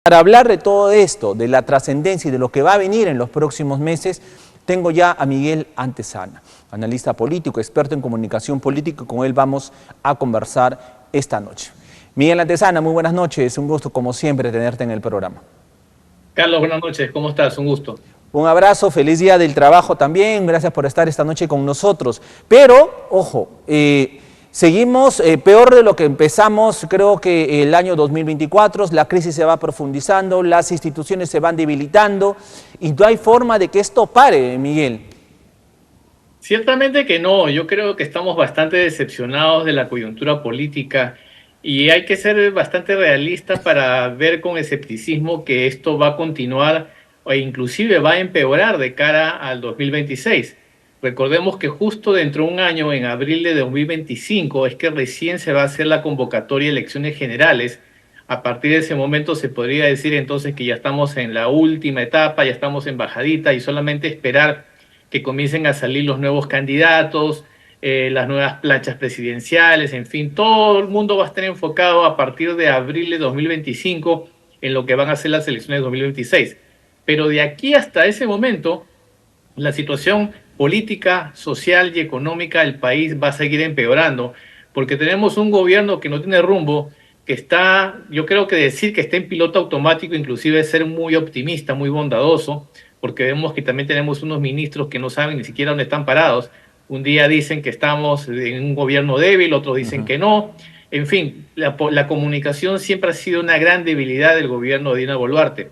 Para hablar de todo esto, de la trascendencia y de lo que va a venir en los próximos meses, tengo ya a Miguel Antezana, analista político, experto en comunicación política, y con él vamos a conversar esta noche. Miguel Antezana, muy buenas noches, un gusto como siempre tenerte en el programa. Carlos, buenas noches, ¿cómo estás? Un gusto. Un abrazo, feliz día del trabajo también, gracias por estar esta noche con nosotros. Pero, ojo, seguimos peor de lo que empezamos, creo que el año 2024, la crisis se va profundizando, las instituciones se van debilitando y no hay forma de que esto pare, Miguel. Ciertamente que no, yo creo que estamos bastante decepcionados de la coyuntura política y hay que ser bastante realistas para ver con escepticismo que esto va a continuar o inclusive va a empeorar de cara al 2026. Recordemos que justo dentro de un año, en abril de 2025, es que recién se va a hacer la convocatoria de elecciones generales. A partir de ese momento se podría decir entonces que ya estamos en la última etapa, ya estamos en bajadita y solamente esperar que comiencen a salir los nuevos candidatos, las nuevas planchas presidenciales, en fin, todo el mundo va a estar enfocado a partir de abril de 2025 en lo que van a ser las elecciones de 2026. Pero de aquí hasta ese momento, la situación política, social y económica del país va a seguir empeorando, porque tenemos un gobierno que no tiene rumbo, que está, yo creo que decir que está en piloto automático, inclusive es ser muy optimista, muy bondadoso, porque vemos que también tenemos unos ministros que no saben ni siquiera dónde están parados. Un día dicen que estamos en un gobierno débil, otros dicen que no. En fin, la comunicación siempre ha sido una gran debilidad del gobierno de Dina Boluarte.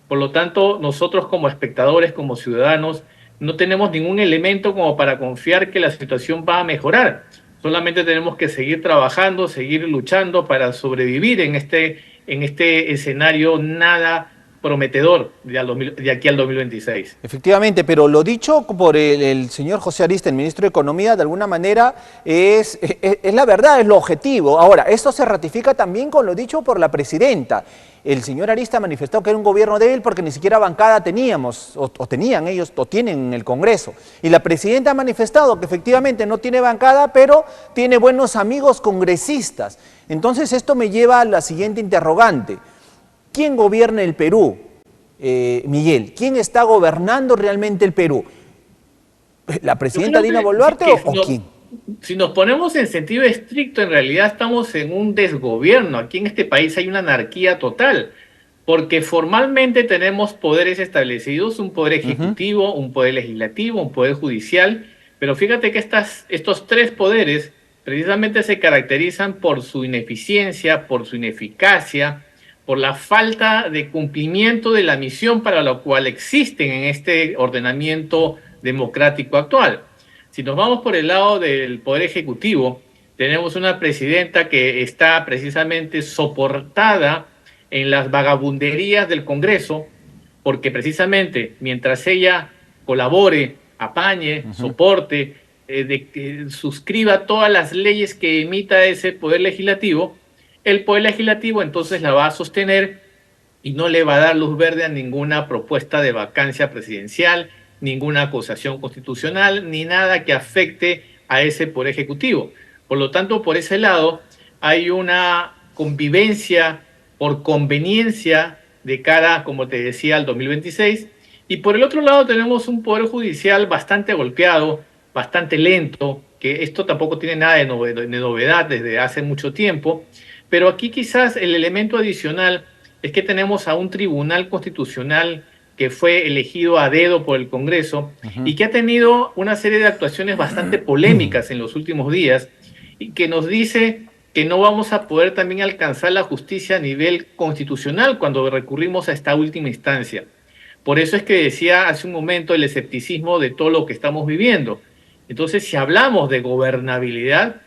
Por lo tanto, nosotros como espectadores, como ciudadanos, no tenemos ningún elemento como para confiar que la situación va a mejorar. Solamente tenemos que seguir trabajando, seguir luchando para sobrevivir en este escenario nada prometedor de aquí al 2026. Efectivamente, pero lo dicho por el señor José Arista, el ministro de Economía, de alguna manera es la verdad, es lo objetivo. Ahora, esto se ratifica también con lo dicho por la presidenta. El señor Arista manifestó que era un gobierno débil porque ni siquiera bancada teníamos, o tenían ellos, o tienen en el Congreso. Y la presidenta ha manifestado que efectivamente no tiene bancada, pero tiene buenos amigos congresistas. Entonces esto me lleva a la siguiente interrogante. ¿Quién gobierna el Perú, Miguel? ¿Quién está gobernando realmente el Perú? ¿La presidenta Dina Boluarte o quién? Si nos ponemos en sentido estricto, en realidad estamos en un desgobierno. Aquí en este país hay una anarquía total, porque formalmente tenemos poderes establecidos, un poder ejecutivo, un poder legislativo, un poder judicial, pero fíjate que estos tres poderes precisamente se caracterizan por su ineficiencia, por su ineficacia, por la falta de cumplimiento de la misión para la cual existen en este ordenamiento democrático actual. Si nos vamos por el lado del Poder Ejecutivo, tenemos una presidenta que está precisamente soportada en las vagabunderías del Congreso, porque precisamente mientras ella colabore, apañe, soporte, suscriba todas las leyes que emita ese Poder Legislativo, el Poder Legislativo entonces la va a sostener y no le va a dar luz verde a ninguna propuesta de vacancia presidencial, ninguna acusación constitucional, ni nada que afecte a ese Poder Ejecutivo. Por lo tanto, por ese lado, hay una convivencia por conveniencia de cara, como te decía, al 2026. Y por el otro lado tenemos un Poder Judicial bastante golpeado, bastante lento, que esto tampoco tiene nada de novedad desde hace mucho tiempo. Pero aquí quizás el elemento adicional es que tenemos a un tribunal constitucional que fue elegido a dedo por el Congreso y que ha tenido una serie de actuaciones bastante polémicas en los últimos días y que nos dice que no vamos a poder también alcanzar la justicia a nivel constitucional cuando recurrimos a esta última instancia. Por eso es que decía hace un momento el escepticismo de todo lo que estamos viviendo. Entonces, si hablamos de gobernabilidad,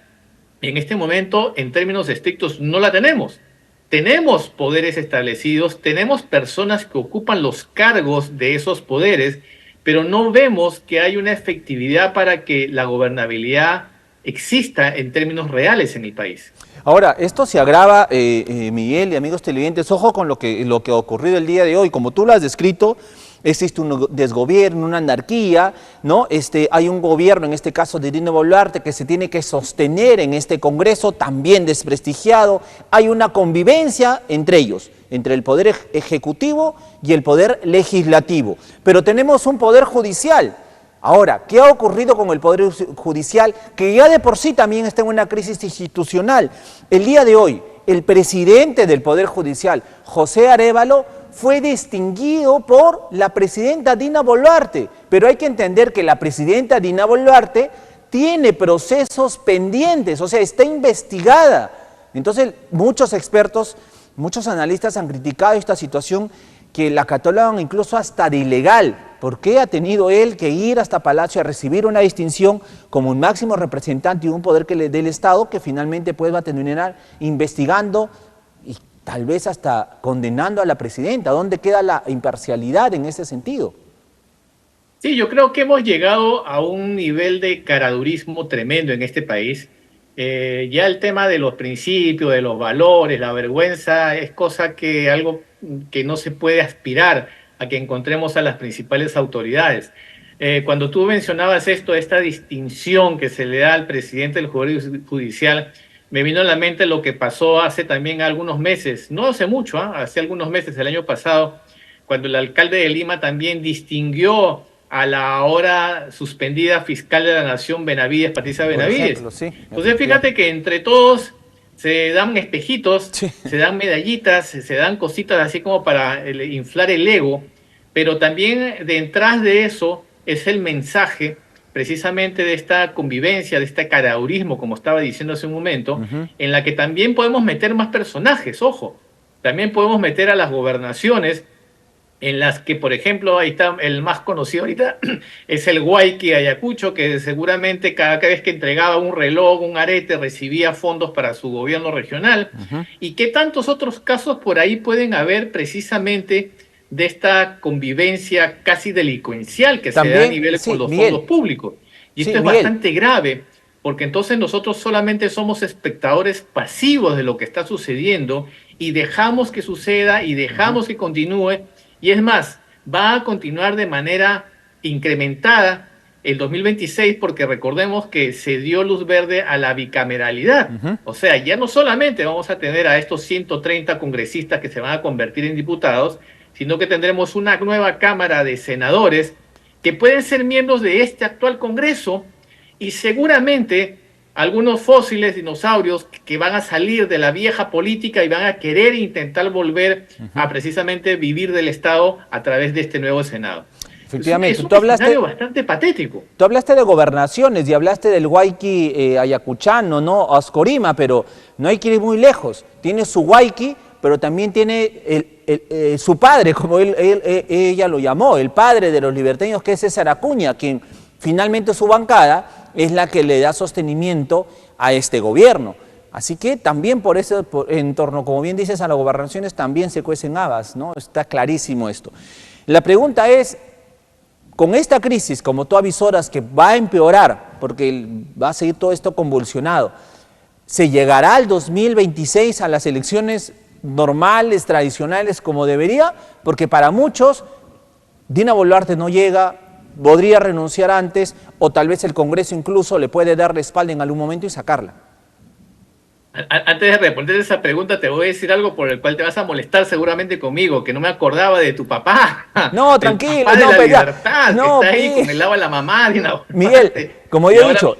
en este momento, en términos estrictos, no la tenemos. Tenemos poderes establecidos, tenemos personas que ocupan los cargos de esos poderes, pero no vemos que hay una efectividad para que la gobernabilidad exista en términos reales en el país. Ahora, esto se agrava, Miguel y amigos televidentes, ojo con lo que ha ocurrido el día de hoy. Como tú lo has descrito, existe un desgobierno, una anarquía, ¿no? Hay un gobierno, en este caso de Dina Boluarte, que se tiene que sostener en este Congreso, también desprestigiado. Hay una convivencia entre ellos, entre el Poder Ejecutivo y el Poder Legislativo. Pero tenemos un Poder Judicial. Ahora, ¿qué ha ocurrido con el Poder Judicial? Que ya de por sí también está en una crisis institucional. El día de hoy, el presidente del Poder Judicial, José Arévalo, fue distinguido por la presidenta Dina Boluarte. Pero hay que entender que la presidenta Dina Boluarte tiene procesos pendientes, o sea, está investigada. Entonces, muchos expertos, muchos analistas han criticado esta situación que la catalogan incluso hasta de ilegal. ¿Por qué ha tenido él que ir hasta Palacio a recibir una distinción como un máximo representante y un poder que le dé el Estado, que finalmente pues va a terminar investigando y tal vez hasta condenando a la presidenta? ¿Dónde queda la imparcialidad en ese sentido? Sí, yo creo que hemos llegado a un nivel de caradurismo tremendo en este país. Ya el tema de los principios, de los valores, la vergüenza, es algo que no se puede aspirar a que encontremos a las principales autoridades. Cuando tú mencionabas esta distinción que se le da al presidente del Poder Judicial, me vino a la mente lo que pasó hace también algunos meses, no hace mucho, hace algunos meses, el año pasado, cuando el alcalde de Lima también distinguió a la ahora suspendida fiscal de la Nación, Benavides, Patricia Benavides. Ejemplo, sí, Entonces fíjate que entre todos se dan espejitos, sí, se dan medallitas, se dan cositas así como para inflar el ego, pero también detrás de eso es el mensaje precisamente de esta convivencia, de este caraurismo, como estaba diciendo hace un momento, en la que también podemos meter más personajes, ojo, también podemos meter a las gobernaciones, en las que, por ejemplo, ahí está el más conocido ahorita, es el Guayqui Ayacucho, que seguramente cada vez que entregaba un reloj, un arete, recibía fondos para su gobierno regional. Y qué tantos otros casos por ahí pueden haber precisamente de esta convivencia casi delincuencial que también, se da a nivel sí, con los Miguel, fondos públicos. Y sí, esto es Miguel, bastante grave, porque entonces nosotros solamente somos espectadores pasivos de lo que está sucediendo y dejamos que suceda y dejamos que continúe. Y es más, va a continuar de manera incrementada el 2026 porque recordemos que se dio luz verde a la bicameralidad. O sea, ya no solamente vamos a tener a estos 130 congresistas que se van a convertir en diputados, sino que tendremos una nueva Cámara de Senadores que pueden ser miembros de este actual Congreso y seguramente algunos fósiles dinosaurios que van a salir de la vieja política y van a querer intentar volver a precisamente vivir del Estado a través de este nuevo Senado. efectivamente. Es un escenario bastante patético. Tú hablaste de gobernaciones y hablaste del Guayqui ayacuchano, ¿no? Ascorima, pero no hay que ir muy lejos. Tiene su Guayqui, pero también tiene su padre, como ella lo llamó, el padre de los liberteños, que es César Acuña, quien finalmente su bancada es la que le da sostenimiento a este gobierno. Así que también en torno, como bien dices, a las gobernaciones también se cuecen habas, ¿no? Está clarísimo esto. La pregunta es, con esta crisis, como tú avisoras, que va a empeorar, porque va a seguir todo esto convulsionado, ¿se llegará al 2026 a las elecciones normales, tradicionales, como debería? Porque para muchos, Dina Boluarte no llega, podría renunciar antes, o tal vez el Congreso incluso le puede dar la espalda en algún momento y sacarla. Antes de responder esa pregunta, te voy a decir algo por el cual te vas a molestar seguramente conmigo, que no me acordaba de tu papá. No, tranquilo. Papá de no, la pero libertad, no, que está ahí con el agua de la mamá. Miguel, como yo he dicho,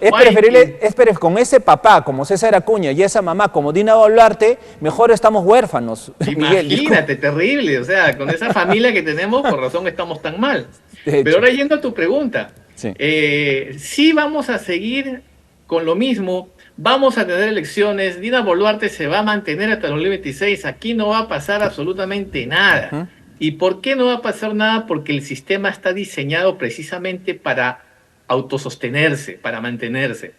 con ese papá como César Acuña y esa mamá como Dina Boluarte, mejor estamos huérfanos. Imagínate, terrible. O sea, con esa familia que tenemos, por razón estamos tan mal. Pero ahora yendo a tu pregunta, sí vamos a seguir con lo mismo. Vamos a tener elecciones, Dina Boluarte se va a mantener hasta el 2026, aquí no va a pasar absolutamente nada. ¿Y por qué no va a pasar nada? Porque el sistema está diseñado precisamente para autosostenerse, para mantenerse.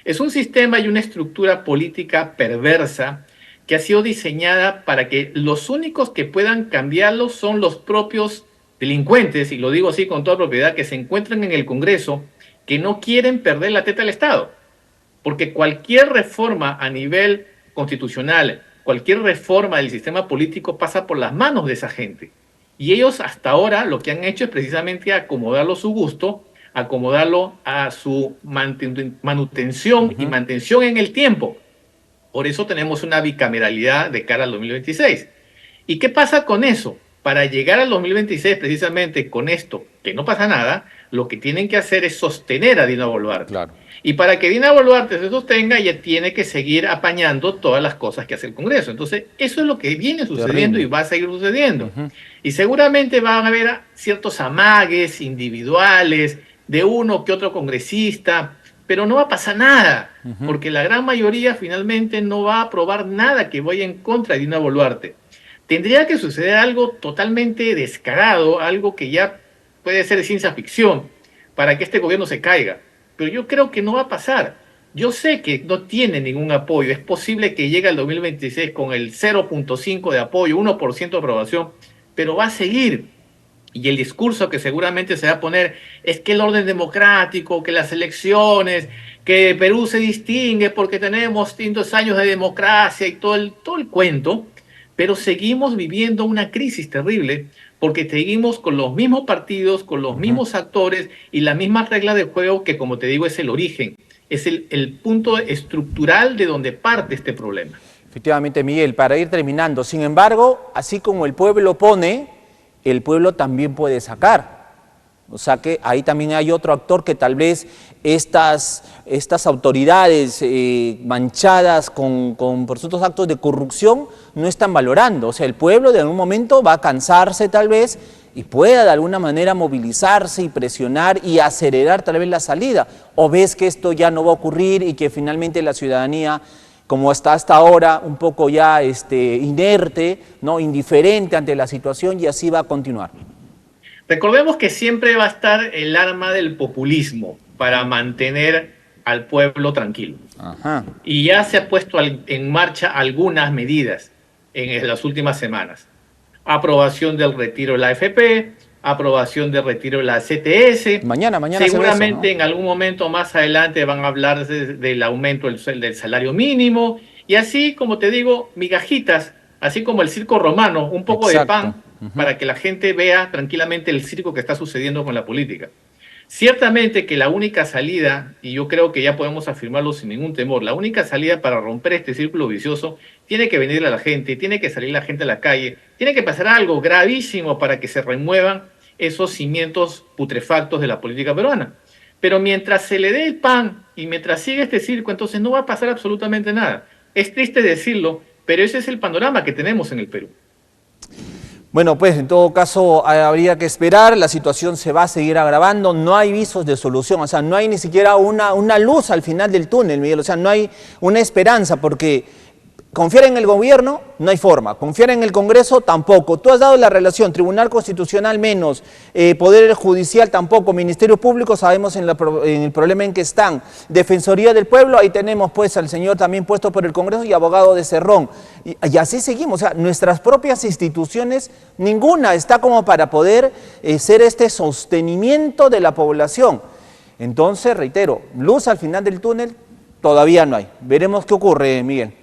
Es un sistema y una estructura política perversa que ha sido diseñada para que los únicos que puedan cambiarlo son los propios delincuentes, y lo digo así con toda propiedad, que se encuentran en el Congreso, que no quieren perder la teta al Estado. Porque cualquier reforma a nivel constitucional, cualquier reforma del sistema político pasa por las manos de esa gente. Y ellos hasta ahora lo que han hecho es precisamente acomodarlo a su gusto, acomodarlo a su manutención y mantención en el tiempo. Por eso tenemos una bicameralidad de cara al 2026. ¿Y qué pasa con eso? Para llegar al 2026, precisamente con esto, que no pasa nada, lo que tienen que hacer es sostener a Dina Boluarte. Claro. Y para que Dina Boluarte se sostenga, ella tiene que seguir apañando todas las cosas que hace el Congreso. Entonces, eso es lo que viene sucediendo y va a seguir sucediendo. Y seguramente van a haber ciertos amagues individuales de uno que otro congresista, pero no va a pasar nada, porque la gran mayoría finalmente no va a aprobar nada que vaya en contra de Dina Boluarte. Tendría que suceder algo totalmente descarado, algo que ya puede ser de ciencia ficción, para que este gobierno se caiga. Pero yo creo que no va a pasar. Yo sé que no tiene ningún apoyo. Es posible que llegue al 2026 con el 0.5 de apoyo, 1% de aprobación, pero va a seguir. Y el discurso que seguramente se va a poner es que el orden democrático, que las elecciones, que Perú se distingue porque tenemos distintos años de democracia y todo el cuento, pero seguimos viviendo una crisis terrible porque seguimos con los mismos partidos, con los mismos actores y las mismas reglas de juego que, como te digo, es el origen, es el punto estructural de donde parte este problema. Efectivamente, Miguel, para ir terminando, sin embargo, así como el pueblo pone, el pueblo también puede sacar. O sea que ahí también hay otro actor que tal vez estas autoridades manchadas con presuntos actos de corrupción no están valorando. O sea, el pueblo de algún momento va a cansarse tal vez y pueda de alguna manera movilizarse y presionar y acelerar tal vez la salida. ¿O ves que esto ya no va a ocurrir y que finalmente la ciudadanía, como está hasta ahora, un poco ya inerte, ¿no?, indiferente ante la situación, y así va a continuar? Recordemos que siempre va a estar el arma del populismo para mantener al pueblo tranquilo. Y ya se ha puesto en marcha algunas medidas en las últimas semanas. Aprobación del retiro de la AFP, aprobación del retiro de la CTS. Mañana seguramente eso, ¿no? En algún momento más adelante van a hablar del aumento del salario mínimo. Y así, como te digo, migajitas, así como el circo romano, un poco de pan, para que la gente vea tranquilamente el circo que está sucediendo con la política. Ciertamente que la única salida, y yo creo que ya podemos afirmarlo sin ningún temor, la única salida para romper este círculo vicioso tiene que venir a la gente, tiene que salir la gente a la calle, tiene que pasar algo gravísimo para que se remuevan esos cimientos putrefactos de la política peruana. Pero mientras se le dé el pan y mientras siga este circo, entonces no va a pasar absolutamente nada. Es triste decirlo, pero ese es el panorama que tenemos en el Perú. Bueno, pues en todo caso habría que esperar, la situación se va a seguir agravando, no hay visos de solución, o sea, no hay ni siquiera una luz al final del túnel, Miguel, o sea, no hay una esperanza, porque confiar en el gobierno no hay forma, confiar en el Congreso tampoco. Tú has dado la relación, Tribunal Constitucional menos, Poder Judicial tampoco, Ministerio Público sabemos en el problema en que están, Defensoría del Pueblo, ahí tenemos pues al señor también puesto por el Congreso y abogado de Cerrón. Y así seguimos, o sea, nuestras propias instituciones, ninguna está como para poder ser este sostenimiento de la población. Entonces, reitero, luz al final del túnel todavía no hay. Veremos qué ocurre, Miguel.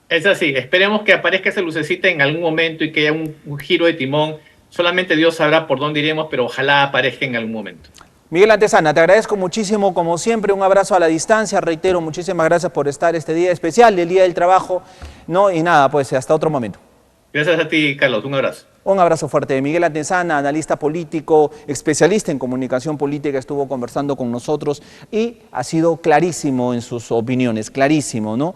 Es así, esperemos que aparezca esa lucecita en algún momento y que haya un giro de timón. Solamente Dios sabrá por dónde iremos, pero ojalá aparezca en algún momento. Miguel Antezana, te agradezco muchísimo, como siempre, un abrazo a la distancia, reitero, muchísimas gracias por estar este día especial, el Día del Trabajo, ¿no? Y nada, pues hasta otro momento. Gracias a ti, Carlos, un abrazo. Un abrazo fuerte. Miguel Antezana, analista político, especialista en comunicación política, estuvo conversando con nosotros y ha sido clarísimo en sus opiniones, clarísimo, ¿no?